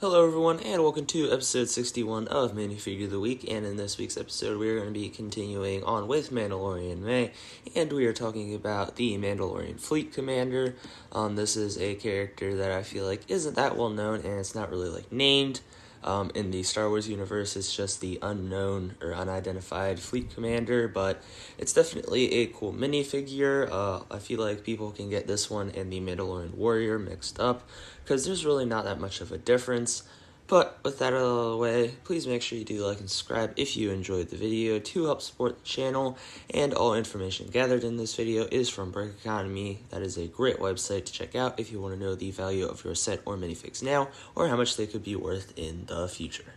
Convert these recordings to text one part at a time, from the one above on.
Hello everyone, and welcome to episode 61 of Minifigure of the Week, and in this week's episode we are going to be continuing on with Mandalorian May, and we are talking about the Mandalorian Fleet Commander. This is a character that I feel like isn't that well known, and it's not really named. In the Star Wars universe, it's just the unknown or unidentified fleet commander, but it's definitely a cool minifigure. I feel like people can get this one and the Mandalorian Warrior mixed up, because there's really not that much of a difference. But with that out of the way, please make sure you do like and subscribe if you enjoyed the video to help support the channel, and all information gathered in this video is from Brick Economy. That is a great website to check out if you want to know the value of your set or minifigs now, or how much they could be worth in the future.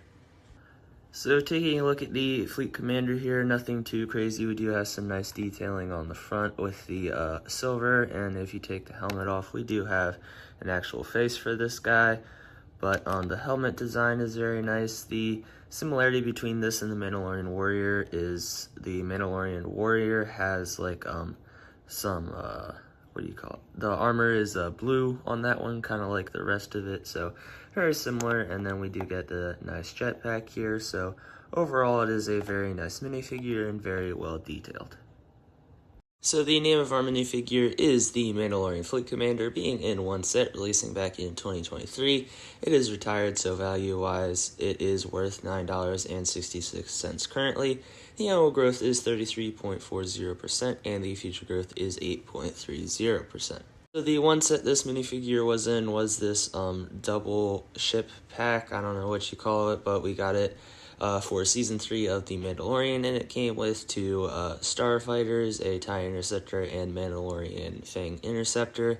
So taking a look at the Fleet Commander here, nothing too crazy. We do have some nice detailing on the front with the silver, and if you take the helmet off, we do have an actual face for this guy. But the helmet design is very nice. The similarity between this and the Mandalorian Warrior is the Mandalorian Warrior has some, what do you call it? The armor is blue on that one, kind of like the rest of it, so very similar. And then we do get the nice jetpack here, so overall it is a very nice minifigure and very well detailed. So the name of our minifigure is the Mandalorian Fleet Commander, being in one set, releasing back in 2023. It is retired, so value-wise, it is worth $9.66 currently. The annual growth is 33.40%, and the future growth is 8.30%. So the one set this minifigure was in was this double ship pack. I don't know what you call it, but we got it for Season 3 of The Mandalorian, and it came with two starfighters, a TIE Interceptor, and Mandalorian Fang Interceptor.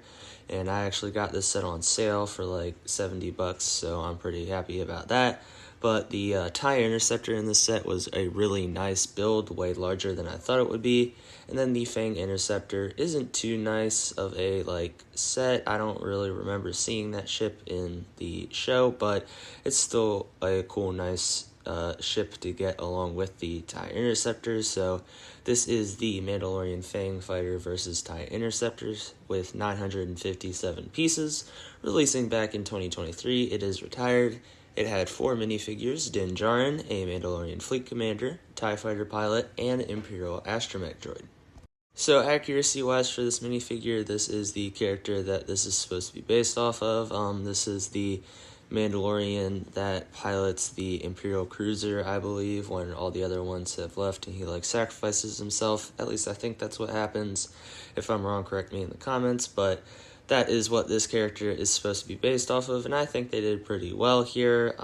And I actually got this set on sale for like $70, so I'm pretty happy about that. But the TIE Interceptor in this set was a really nice build, way larger than I thought it would be. And then the Fang Interceptor isn't too nice of a set. I don't really remember seeing that ship in the show, but it's still a cool, nice ship to get along with the TIE Interceptors. So this is the Mandalorian Fang Fighter versus TIE Interceptors with 957 pieces, releasing back in 2023. It is retired. It had 4 minifigures: Din Djarin, a Mandalorian Fleet Commander, TIE Fighter Pilot, and Imperial Astromech Droid. So accuracy-wise for this minifigure, this is the character that this is supposed to be based off of. This is the Mandalorian that pilots the Imperial Cruiser, I believe, when all the other ones have left and he sacrifices himself. At least I think that's what happens. If I'm wrong, correct me in the comments, but that is what this character is supposed to be based off of, and I think they did pretty well here.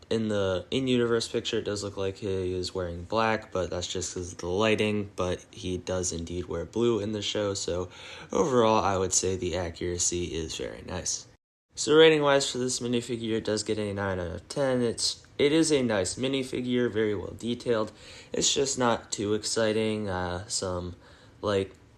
In the in-universe picture, it does look like he is wearing black, but that's just because of the lighting, but he does indeed wear blue in the show, so overall I would say the accuracy is very nice. So rating-wise for this minifigure, it does get a 9 out of 10. It is a nice minifigure, very well detailed. It's just not too exciting. I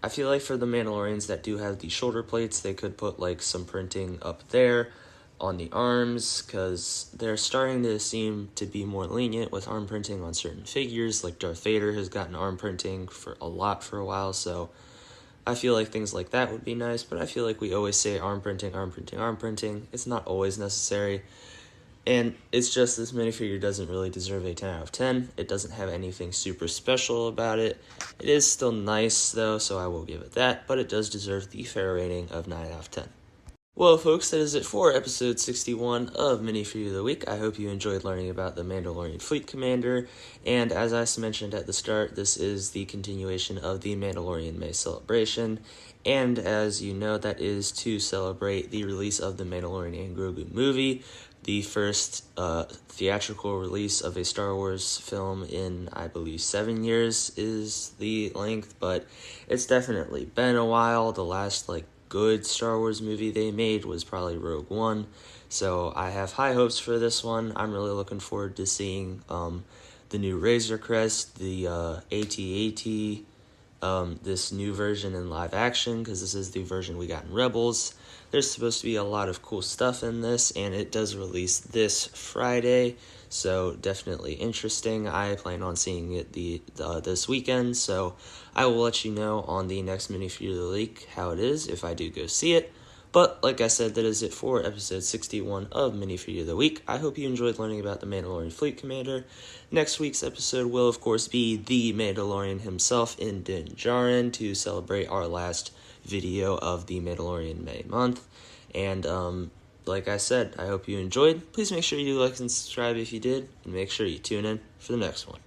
feel like for the Mandalorians that do have the shoulder plates, they could put some printing up there on the arms, because they're starting to seem to be more lenient with arm printing on certain figures. Like Darth Vader has gotten arm printing for a while, so I feel like things like that would be nice, but I feel like we always say arm printing, arm printing, arm printing. It's not always necessary, and it's just this minifigure doesn't really deserve a 10 out of 10. It doesn't have anything super special about it. It is still nice, though, so I will give it that, but it does deserve the fair rating of 9 out of 10. Well, folks, that is it for episode 61 of Minifigure of the Week. I hope you enjoyed learning about the Mandalorian Fleet Commander, and as I mentioned at the start, this is the continuation of the Mandalorian May celebration, and as you know, that is to celebrate the release of the Mandalorian and Grogu movie, the first theatrical release of a Star Wars film in, I believe, 7 years is the length, but it's definitely been a while. The last, good Star Wars movie they made was probably Rogue One, so I have high hopes for this one. I'm really looking forward to seeing the new Razor Crest, the AT-AT, this new version in live action, because this is the version we got in Rebels. There's supposed to be a lot of cool stuff in this, and it does release this Friday, so definitely interesting. I plan on seeing it this weekend, so I will let you know on the next Minifigure of the Week how it is if I do go see it. But like I said, that is it for episode 61 of Minifigure of the Week. I hope you enjoyed learning about the Mandalorian Fleet Commander. Next week's episode will, of course, be the Mandalorian himself in Din Djarin to celebrate our last video of the Mandalorian May month. And, like I said, I hope you enjoyed. Please make sure you do like and subscribe if you did, and make sure you tune in for the next one.